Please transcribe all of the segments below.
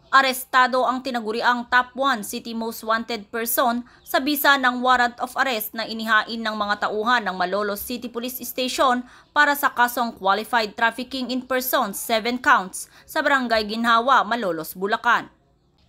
Arestado ang tinaguriang top 1 City Most Wanted Person sa bisa ng warrant of arrest na inihain ng mga tauhan ng Malolos City Police Station para sa kasong qualified trafficking in persons 7 counts sa Barangay Ginhawa, Malolos, Bulacan.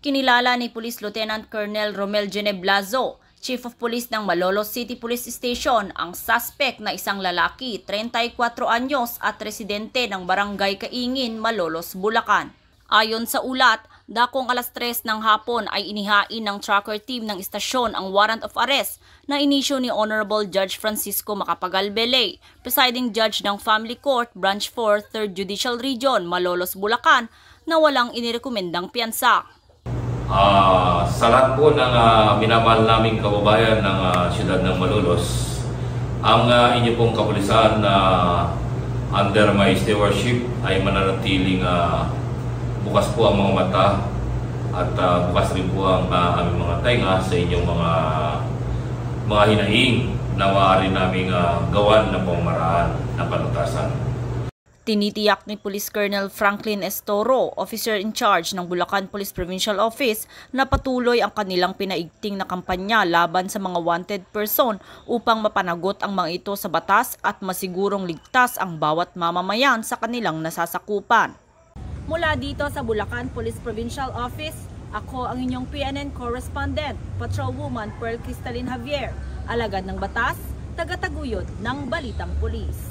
Kinilala ni Police Lieutenant Colonel Romel Geneblazo, Chief of Police ng Malolos City Police Station, ang suspect na isang lalaki, 34 anyos at residente ng Barangay Kaingin, Malolos, Bulacan. Ayon sa ulat, dakong alas 3 ng hapon ay inihain ng tracker team ng istasyon ang warrant of arrest na inisyu ni Honorable Judge Francisco Macapagal Belay, presiding judge ng Family Court, Branch 4, 3rd Judicial Region, Malolos, Bulacan, na walang inirekomendang piyansa. Sa lahat po ng minamahal naming kababayan ng siyudad ng Malolos, ang inyo pong kapulisan na under my stewardship ay mananatiling bukas po ang mga mata at bukas rin po ang aming mga tainga sa inyong mga hinaing na maaari naming gawan ng pamamaraan ng kalutasan. Tinitiyak ni Police Colonel Franklin Estoro, officer in charge ng Bulacan Police Provincial Office, na patuloy ang kanilang pinaigting na kampanya laban sa mga wanted person upang mapanagot ang mga ito sa batas at masigurong ligtas ang bawat mamamayan sa kanilang nasasakupan. Mula dito sa Bulacan Police Provincial Office, ako ang inyong PNN correspondent, Patrolwoman Pearl Cristalin Javier, alagad ng batas, tagataguyod ng Balitang Pulis.